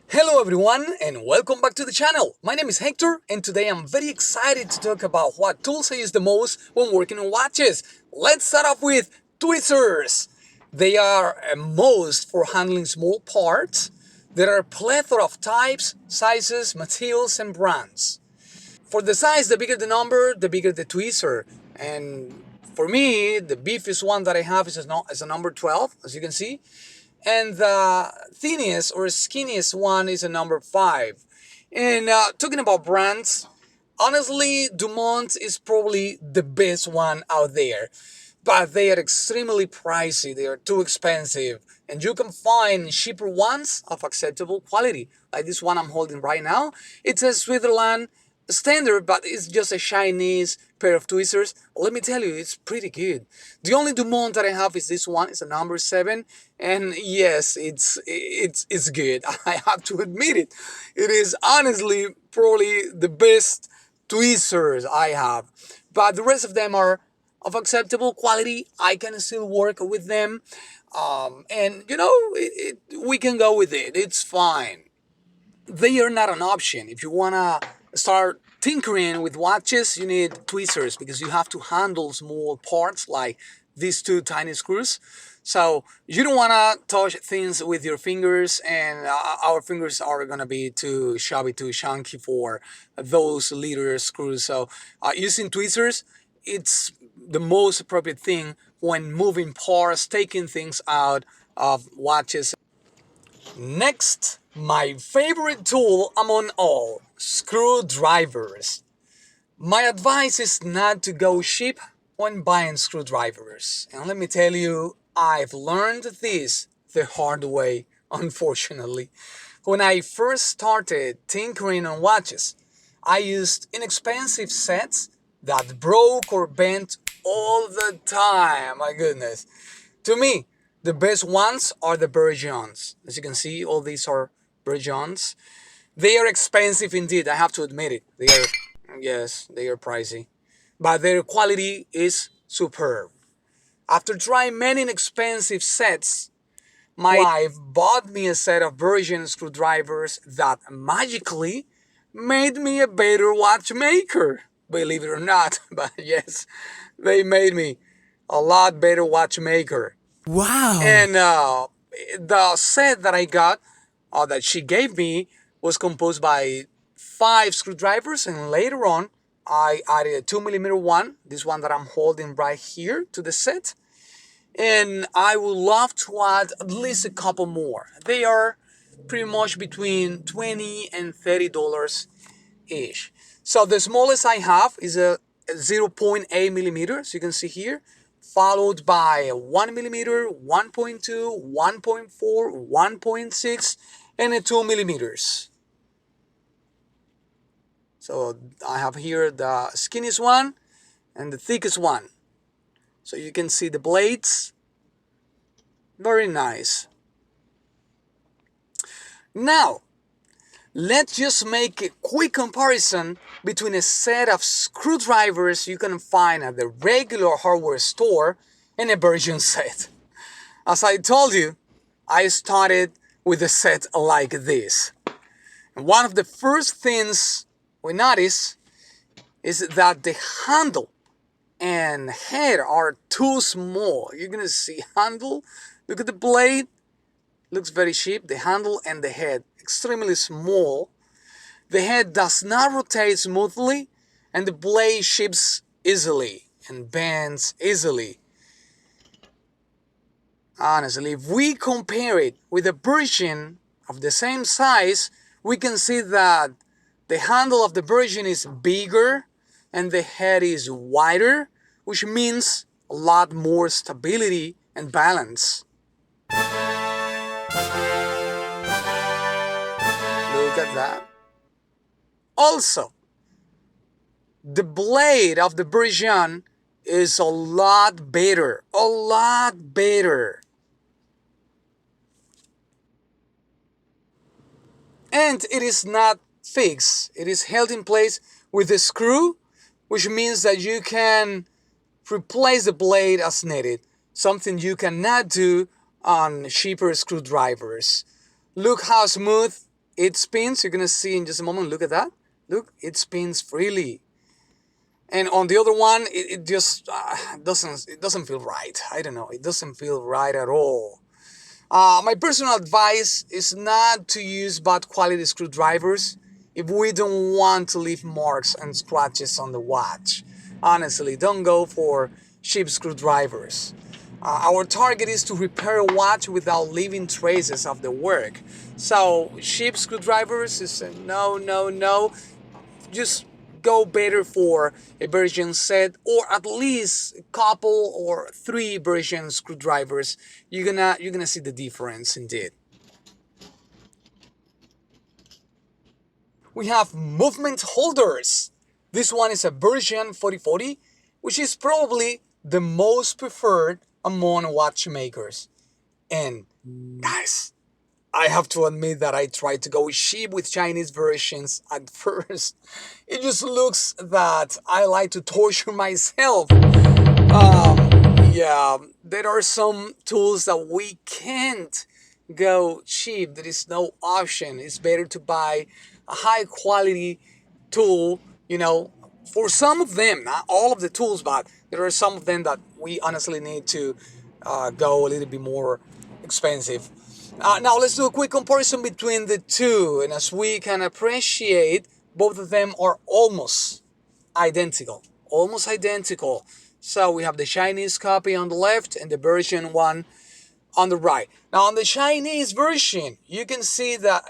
Hello everyone and welcome back to the channel. My name is Hector and today I'm very excited to talk about what tools I use the most when working on watches. Let's start off with tweezers. They are most for handling small parts. There are a plethora of types, sizes, materials and brands. For the size, the bigger the number, the bigger the tweezer. And for me, the beefiest one that I have is a number 12, as you can see. And the thinnest or skinniest one is a number 5. And talking about brands, honestly, Dumont is probably the best one out there. But they are extremely pricey, they are too expensive. And you can find cheaper ones of acceptable quality. Like this one I'm holding right now. It's a Switzerland standard, but it's just a Chinese pair of tweezers. Let me tell you, it's pretty good. The only Dumont that I have is this one. It's a number 7, and yes, it's good. I have to admit it. It is honestly probably the best tweezers I have. But the rest of them are of acceptable quality. I can still work with them, and we can go with it. It's fine. They are not an option. If you wanna start tinkering with watches, you need tweezers because you have to handle small parts like these two tiny screws. So you don't wanna touch things with your fingers, and our fingers are gonna be too chubby, too chunky for those little screws. So using tweezers, it's the most appropriate thing when moving parts, taking things out of watches. Next, my favorite tool among all, screwdrivers. My advice is not to go cheap when buying screwdrivers. And let me tell you, I've learned this the hard way, unfortunately. When I first started tinkering on watches, I used inexpensive sets that broke or bent all the time. My goodness. To me, the best ones are the Bergeons. As you can see, all these are Bergeons. They are expensive indeed, I have to admit it. Yes, they are pricey. But their quality is superb. After trying many inexpensive sets, my wife bought me a set of Bergen screwdrivers that magically made me a better watchmaker. Believe it or not, but yes, they made me a lot better watchmaker. Wow. And the set that I got, that she gave me, was composed by 5 screwdrivers, and later on, I added a 2 millimeter one, this one that I'm holding right here, to the set. And I would love to add at least a couple more. They are pretty much between $20 and $30 ish. So the smallest I have is a 0.8 millimeters, you can see here, followed by a 1 millimeter, 1.2, 1.4, 1.6, and a 2 millimeters. So I have here the skinniest one and the thickest one. So you can see the blades. Very nice. Now, let's just make a quick comparison between a set of screwdrivers you can find at the regular hardware store and a Bergen set. As I told you, I started with a set like this. And one of the first things we notice is that the handle and head are too small. You're gonna see handle, look at the blade, looks very cheap. The handle and the head, extremely small. The head does not rotate smoothly, and the blade shifts easily and bends easily. Honestly, if we compare it with a version of the same size, we can see that the handle of the version is bigger and the head is wider, which means a lot more stability and balance. Look at that. Also, the blade of the Bergen is a lot better. A lot better. And it is not fixed. It is held in place with a screw, which means that you can replace the blade as needed, something you cannot do on cheaper screwdrivers. Look how smooth it spins. You're gonna see in just a moment. Look at that. Look, it spins freely. And on the other one, it just doesn't feel right. I don't know. It doesn't feel right at all. My personal advice is not to use bad quality screwdrivers if we don't want to leave marks and scratches on the watch. Honestly, don't go for cheap screwdrivers. Our target is to repair a watch without leaving traces of the work. So cheap screwdrivers is a no, no, no. Just go better for a version set, or at least a couple or three version screwdrivers. You're gonna see the difference indeed. We have movement holders. This one is a version 4040, which is probably the most preferred among watchmakers. And guys, I have to admit that I tried to go cheap with Chinese versions at first. It just looks that I like to torture myself. Yeah, there are some tools that we can't go cheap. There is no option. It's better to buy a high quality tool, for some of them, not all of the tools, but there are some of them that we honestly need to go a little bit more expensive. Now let's do a quick comparison between the two, and as we can appreciate, both of them are almost identical. Almost identical. So we have the Chinese copy on the left and the version one on the right. Now on the Chinese version, you can see that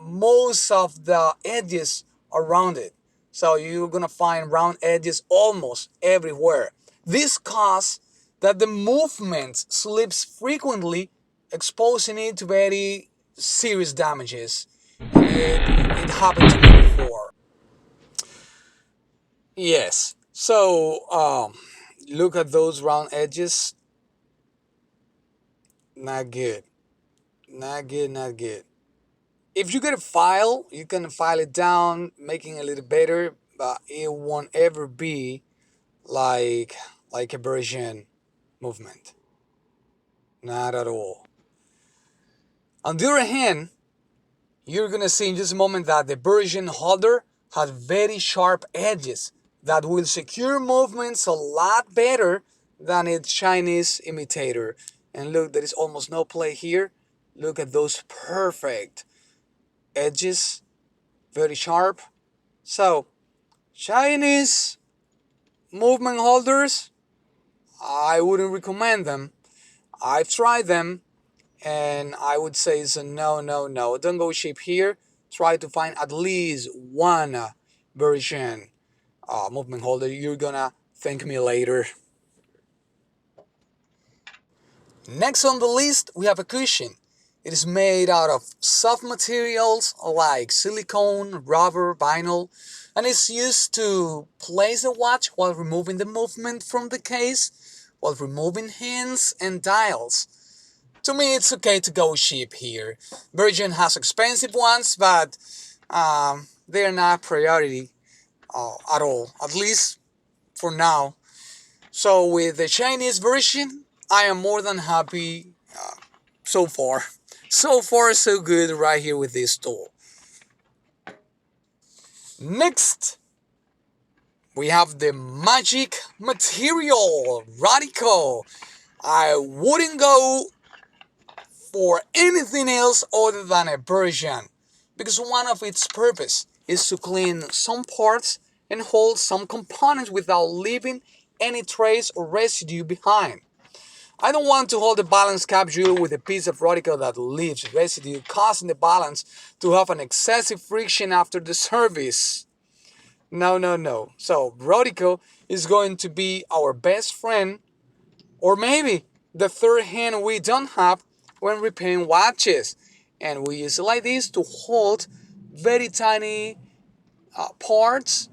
most of the edges are rounded. So you're gonna find round edges almost everywhere. This causes that the movement slips frequently, exposing it to very serious damages. It happened to me before. Yes. So look at those round edges. Not good. Not good. Not good. If you get a file, you can file it down, making it a little better, but it won't ever be like a version movement. Not at all. On the other hand, you're gonna see in just a moment that the version holder has very sharp edges that will secure movements a lot better than its Chinese imitator. And look, there is almost no play here. Look at those perfect edges, very sharp. So, Chinese movement holders, I wouldn't recommend them. I've tried them, and I would say it's a no, no, no. Don't go cheap here. Try to find at least one version movement holder. You're gonna thank me later. Next on the list, we have a cushion. It is made out of soft materials like silicone, rubber, vinyl, and it's used to place the watch while removing the movement from the case, while removing hints and dials. To me, it's okay to go cheap here. Virgin has expensive ones, but they're not priority at all, at least for now. So with the Chinese version, I am more than happy so far. So far, so good right here with this tool. Next, we have the magic material, Radical. I wouldn't go for anything else other than a version, because one of its purpose is to clean some parts and hold some components without leaving any trace or residue behind. I don't want to hold the balance capsule with a piece of radical that leaves residue, causing the balance to have an excessive friction after the service. No, no, no. So radical is going to be our best friend, or maybe the third hand we don't have when repairing watches. And we use it like this to hold very tiny parts,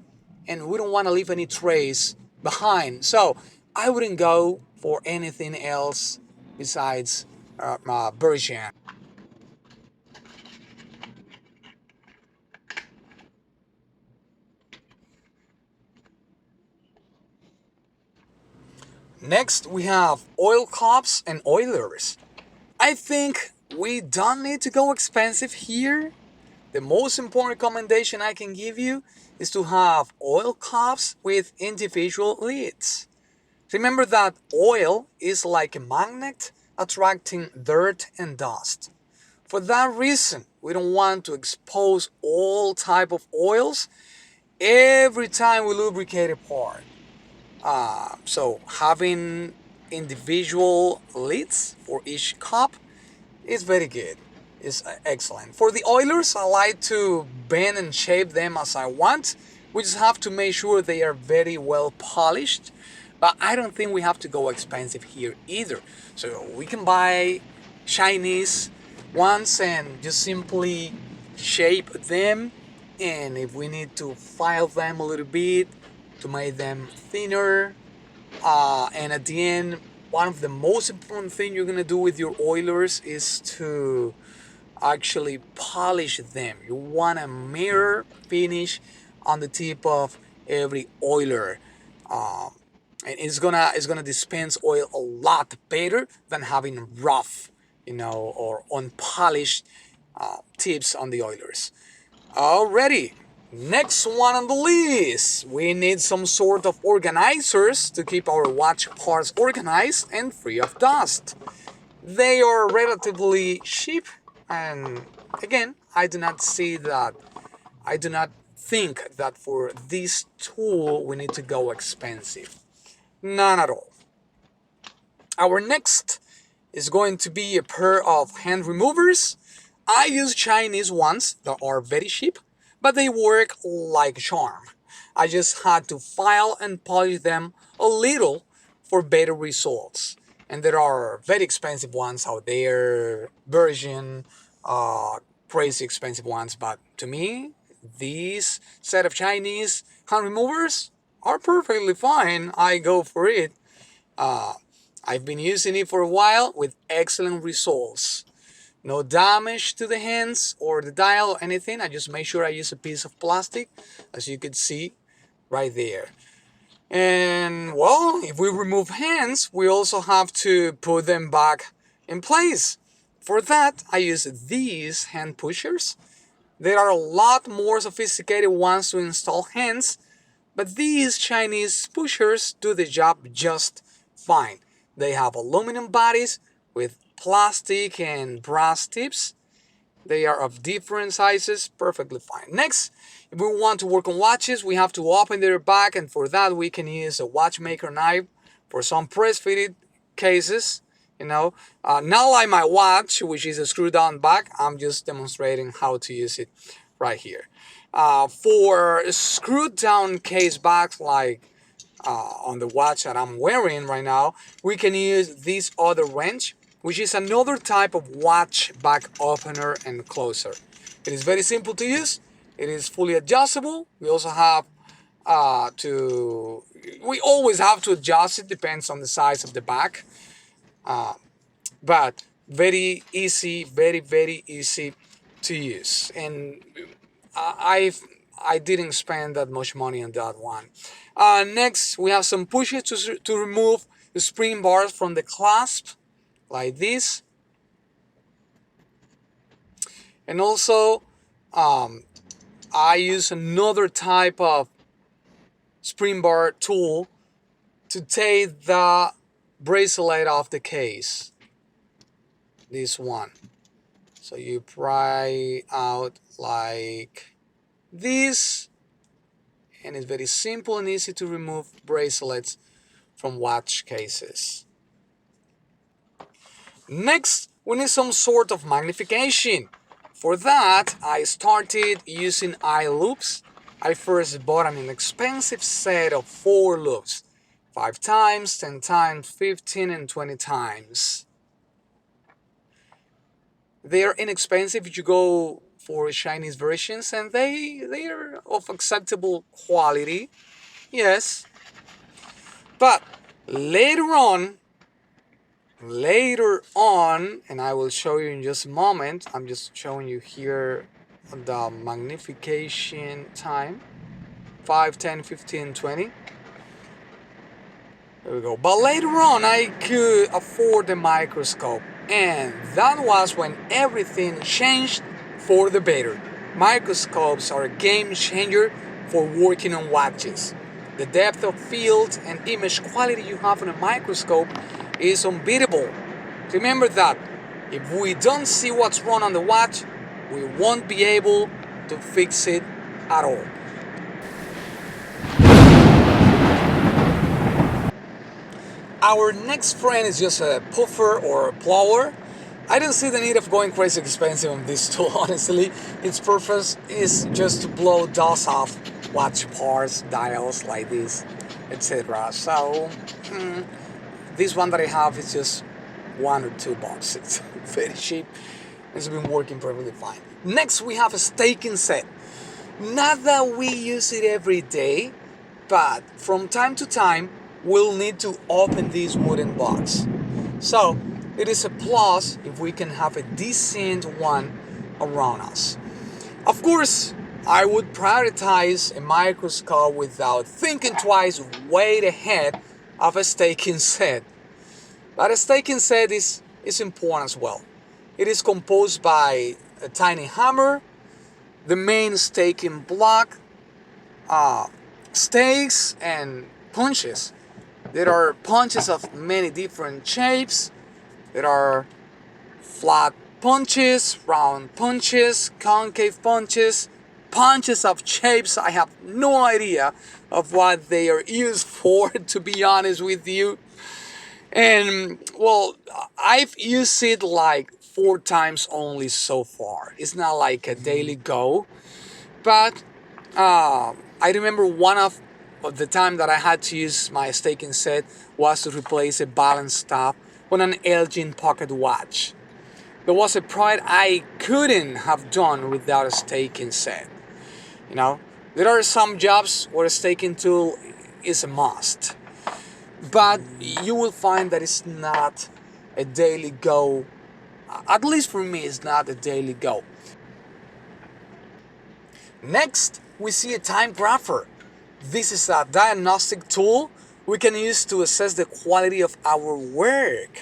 and we don't want to leave any trace behind. So I wouldn't go for anything else besides version. Next, we have oil cups and oilers. I think we don't need to go expensive here. the most important recommendation I can give you is to have oil cups with individual lids. Remember that oil is like a magnet attracting dirt and dust. For that reason, we don't want to expose all type of oils every time we lubricate a part. So having individual lids for each cup is very good. It's excellent. For the oilers, I like to bend and shape them as I want. We just have to make sure they are very well polished. But I don't think we have to go expensive here either. So we can buy Chinese ones and just simply shape them. And if we need to file them a little bit to make them thinner, and at the end, one of the most important things you're gonna do with your oilers is to actually polish them. You want a mirror finish on the tip of every oiler, and it's gonna dispense oil a lot better than having rough, or unpolished tips on the oilers. Alrighty, next one on the list. We need some sort of organizers to keep our watch parts organized and free of dust. They are relatively cheap, and again, I do not think that for this tool we need to go expensive. None at all. Our next is going to be a pair of hand removers. I use Chinese ones that are very cheap, but they work like a charm. I just had to file and polish them a little for better results. And there are very expensive ones out there, version, crazy expensive ones, but to me, these set of Chinese hand removers are perfectly fine. I go for it. I've been using it for a while with excellent results. No damage to the hands or the dial or anything. I just make sure I use a piece of plastic, as you can see right there. And well, if we remove hands, we also have to put them back in place. For that, I use these hand pushers. There are a lot more sophisticated ones to install hands, but these Chinese pushers do the job just fine. They have aluminum bodies with plastic and brass tips. They are of different sizes, perfectly fine. Next, if we want to work on watches, we have to open their back, and for that we can use a watchmaker knife for some press-fitted cases. Not like my watch, which is a screw-down back. I'm just demonstrating how to use it right here. For screwed-down case backs, like on the watch that I'm wearing right now, we can use this other wrench, which is another type of watch back opener and closer. It is very simple to use. It is fully adjustable. We also have we always have to adjust it, depends on the size of the back. But very easy, very easy to use. And I didn't spend that much money on that one. Next, we have some pushes to remove the spring bars from the clasp, like this. And also, I use another type of spring bar tool to take the bracelet off the case. This one. So you pry out like this, and it's very simple and easy to remove bracelets from watch cases. Next, we need some sort of magnification. For that, I started using eye loops. I first bought an inexpensive set of 4 loops, 5 times, 10 times, 15 and 20 times. They are inexpensive if you go for Chinese versions, and they are of acceptable quality, yes. But later on, and I will show you in just a moment, I'm just showing you here the magnification time, 5, 10, 15, 20. There we go. But later on, I could afford the microscope, and that was when everything changed for the better. Microscopes are a game changer for working on watches. The depth of field and image quality you have on a microscope is unbeatable. Remember that if we don't see what's wrong on the watch, we won't be able to fix it at all. Our next friend is just a puffer or a plower. I don't see the need of going crazy expensive on this tool, honestly. Its purpose is just to blow dust off watch parts, dials like this, etc. So, this one that I have is just $1 or $2. It's very cheap. It's been working perfectly fine. Next, we have a staking set. Not that we use it every day, but from time to time, we'll need to open this wooden box. So, it is a plus if we can have a decent one around us. Of course, I would prioritize a microscope without thinking twice way ahead of a staking set. But a staking set is important as well. It is composed by a tiny hammer, the main staking block, stakes, and punches. There are punches of many different shapes. There are flat punches, round punches, concave punches, punches of shapes. I have no idea of what they are used for, to be honest with you. And well, I've used it like 4 times only so far. It's not like a daily go, but I remember one of the time that I had to use my staking set was to replace a balance stop on an Elgin pocket watch. There was a project I couldn't have done without a staking set. You know, there are some jobs where a staking tool is a must, but you will find that it's not a daily go. At least for me, it's not a daily go. Next, we see a Timegrapher. This is a diagnostic tool we can use to assess the quality of our work.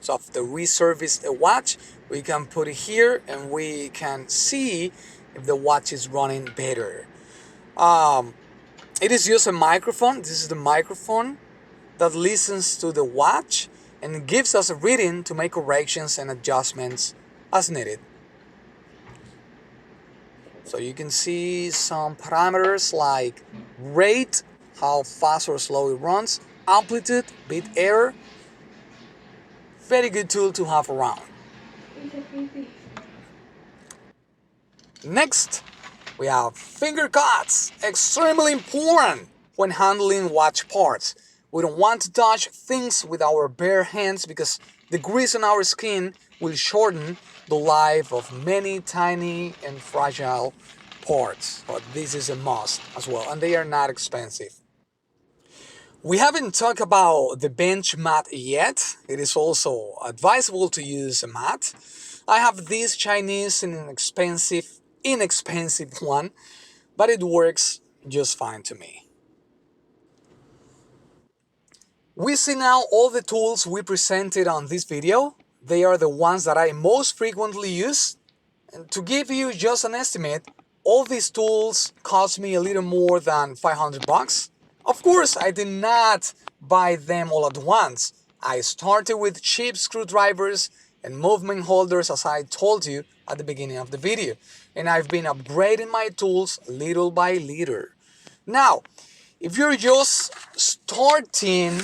So after we service a watch, we can put it here and we can see if the watch is running better. It is just a microphone. This is the microphone that listens to the watch and gives us a reading to make corrections and adjustments as needed. So you can see some parameters like rate, how fast or slow it runs, amplitude, bit error. Very good tool to have around. Next, we have finger cuts. Extremely important when handling watch parts. We don't want to touch things with our bare hands because the grease on our skin will shorten the life of many tiny and fragile parts. But this is a must as well, and they are not expensive. We haven't talked about the bench mat yet. It is also advisable to use a mat. I have this Chinese and inexpensive one, but it works just fine to me. We see now all the tools we presented on this video. They are the ones that I most frequently use. And to give you just an estimate, all these tools cost me a little more than $500. Of course, I did not buy them all at once. I started with cheap screwdrivers and movement holders, as I told you at the beginning of the video. And I've been upgrading my tools little by little. Now, if you're just starting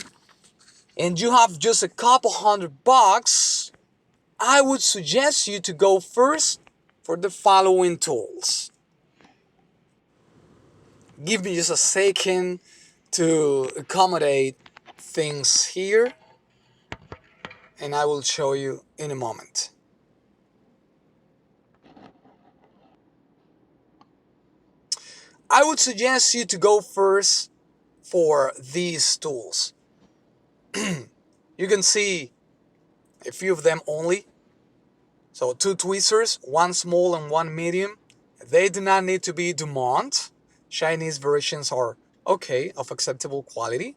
and you have just a couple $100, I would suggest you to go first for the following tools. Give me just a second to accommodate things here, and I will show you in a moment. I would suggest you to go first for these tools. You can see a few of them only. So 2 tweezers, 1 small and 1 medium. They do not need to be Dumont. Chinese versions are okay, of acceptable quality.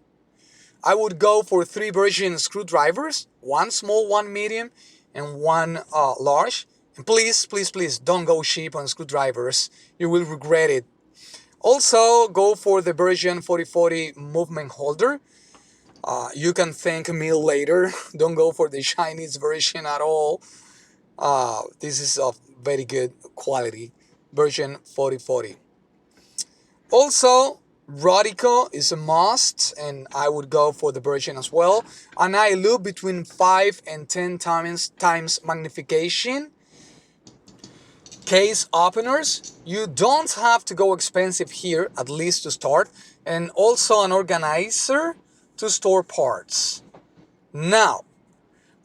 I would go for 3 version screwdrivers, 1 small, 1 medium, and 1 large. Please, please, please don't go cheap on screwdrivers. You will regret it. Also, go for the version 4040 movement holder. You can thank me later. Don't go for the Chinese version at all. This is of very good quality. Version 4040. Also, Rodico is a must, and I would go for the version as well. And I loop between 5 and 10 times magnification. Case openers, you don't have to go expensive here, at least to start, and also an organizer to store parts. Now,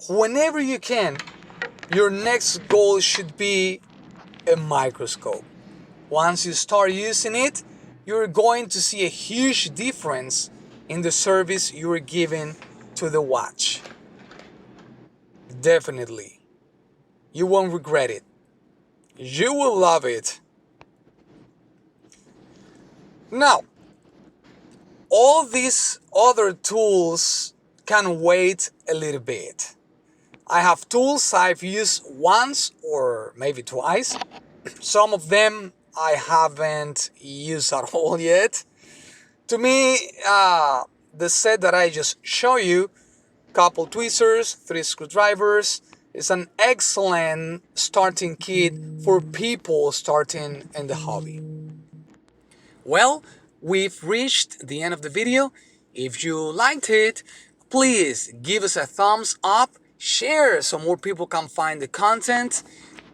whenever you can, your next goal should be a microscope. Once you start using it, you're going to see a huge difference in the service you're giving to the watch. Definitely. You won't regret it. You will love it. Now, all these other tools can wait a little bit. I have tools I've used once or maybe twice. Some of them I haven't used at all yet. To me, the set that I just show you, couple tweezers, 3 screwdrivers, is an excellent starting kit for people starting in the hobby. Well, we've reached the end of the video. If you liked it, please give us a thumbs up, share so more people can find the content,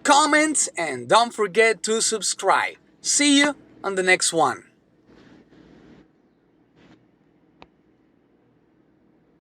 comment, and don't forget to subscribe. See you on the next one.